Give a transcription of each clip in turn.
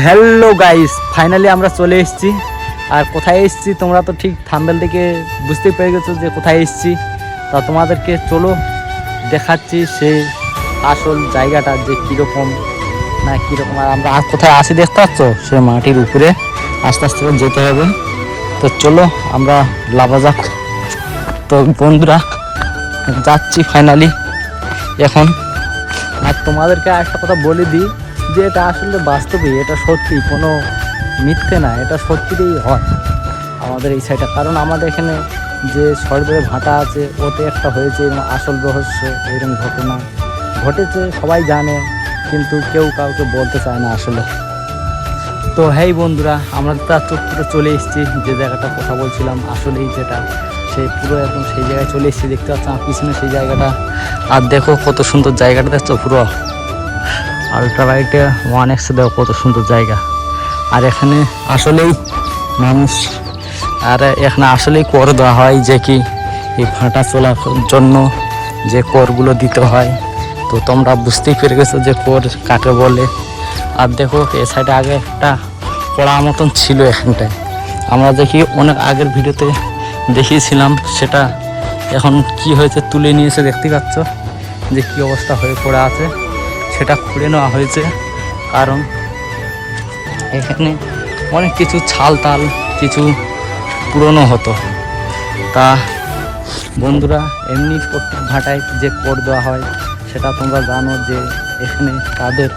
Hello guys, finally আমরা চলে এসেছি। আর কোথায় এসেছি তোমরা তো ঠিক থাম্বনেল থেকে বুঝতেই পেরে গেছো যে কোথায় এসেছি। তা তোমাদেরকে চলো দেখাচ্ছি সেই আসল জায়গাটা যে কীরকম না কীরকম। আর আমরা কোথায় আসি দেখতে পাচ্ছ, সে মাটির উপরে আস্তে আস্তে করে যেতে হবে। তো চলো আমরা লাভা যাক। তো বন্ধুরা যাচ্ছি ফাইনালি এখন। আর তোমাদেরকে একটা কথা বলে দিই যে এটা আসলে বাস্তবে, এটা সত্যি, কোনো মিথ্যে না, এটা সত্যিই হয় আমাদের এই সাইডটা। কারণ আমাদের এখানে যে সরবের ভাটা আছে ওতে একটা হয়েছে এবং আসল রহস্য এরকম ঘটনা ঘটেছে, সবাই জানে কিন্তু কেউ কাউকে বলতে চায় না আসলে। তো হ্যাঁ বন্ধুরা, আমরা তার পুরো চলে এসেছি যে জায়গাটা কথা বলছিলাম, আসলেই যেটা সেই পুরো একদম সেই জায়গায় চলে এসেছি। দেখতে পাচ্ছ আমার পিছনে সেই জায়গাটা। আর দেখো কত সুন্দর জায়গাটা, দেখছো পুরো আলট্রালাইটে 1x দেখো কত সুন্দর জায়গা। আর এখানে আসলেই মানুষ, আর এখানে আসলেই কর দেওয়া হয়, যে কি এই ভাটা চলার জন্য যে করগুলো দিতে হয়। তো তোমরা বুঝতেই পেরে গেছো যে কর কাকে বলে। আর দেখো এ সাইডে আগে একটা পড়া মতন ছিল এখানটায়, আমরা দেখি অনেক আগের ভিডিওতে দেখিয়েছিলাম। সেটা এখন কি হয়েছে তুলে নিয়েছে, দেখতে পাচ্ছ যে কি অবস্থা হয়ে পড়ে আছে। সেটা খুঁড়ে নেওয়া হয়েছে কারণ এখানে অনেক কিছু ছাল তাল কিছু পুরনো হতো। তা বন্ধুরা এমনি প্রত্যেক ভাটায় যে কর দেওয়া হয় সেটা তোমরা জানো যে এখানে তাদের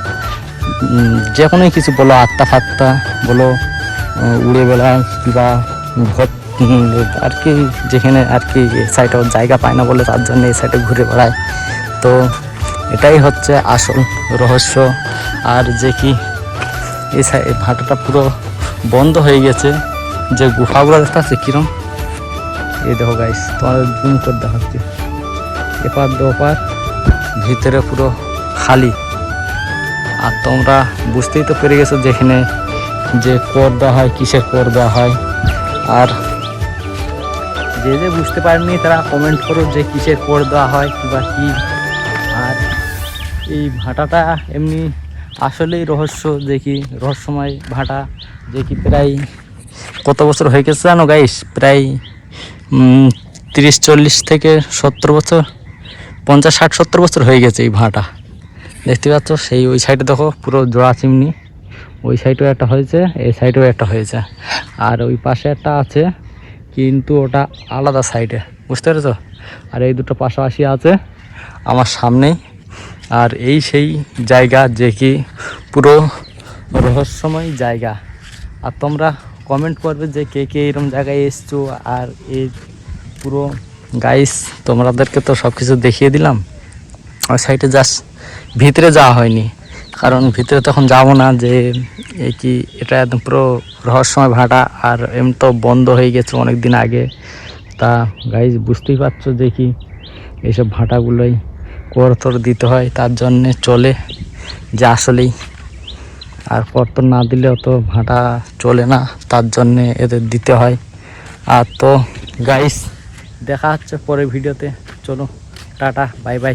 যে কোনো কিছু বলো, আত্মা ফাত্তা বলো, উড়ে বেড়ায় বা ঘর আর কি, যেখানে আর কি সাইডে জায়গা পায় না বলে তার জন্য এই সাইডে ঘুরে বেড়ায়। তো এটাই হচ্ছে আসল রহস্য। আর যে কি এই ভাটাটা পুরো বন্ধ হয়ে গেছে, যে গুহাগুলো দেখতে পাচ্ছি কিরম, এই দেখো গাইস তোমাদের জুম করে দেখাচ্ছি, এপার দোপার ভিতরে পুরো খালি। আর তোমরা বুঝতেই তো পেরে গেছো যেখানে যে কর দেওয়া হয়, কিসের কর দেওয়া হয়। আর যে বুঝতে পারেননি তারা কমেন্ট করো যে কিসের কর দেওয়া হয় কিংবা কী। আর এই ভাটাটা এমনি আসলেই রহস্য, যে কি রহস্যময় ভাটা, যে কি প্রায় কত বছর হয়ে গেছে জানো গাইস, প্রায় 30-40 থেকে 70 বছর, 50-60-70 বছর হয়ে গেছে এই ভাটা। দেখতে পাচ্ছ সেই ওই সাইডে দেখো পুরো জোড়া চিমনি, ওই সাইডেও একটা হয়েছে, এই সাইডেও একটা হয়েছে, আর ওই পাশে একটা আছে কিন্তু ওটা আলাদা সাইডে, বুঝতে পেরেছো। আর এই দুটো পাশাপাশি আছে আমার সামনেই। আর এই সেই জায়গা যে কি পুরো রহস্যময় জায়গা। আর তোমরা কমেন্ট করবে যে কে কে এরকম জায়গায় এসছো। আর এই পুরো গাইস তোমাদেরকে তো সব কিছু দেখিয়ে দিলাম, ওই সাইডে জাস্ট ভিতরে যাওয়া হয়নি কারণ ভিতরে তখন যাবো না, যে এই কি এটা একদম পুরো রহস্যময় ভাটা। আর এমনি তো বন্ধ হয়ে গেছে অনেক দিন আগে। তা গাইস বুঝতেই পারছো যে কি এইসব ভাটাগুলোই কর তোর দিতে হয়, তার জন্যে চলে যে আসলেই। আর কর তোর না দিলে অত ভাটা চলে না, তার জন্যে এদের দিতে হয়। আর তো গাইস দেখা হচ্ছে পরের ভিডিওতে, চলো টাটা বাই বাই।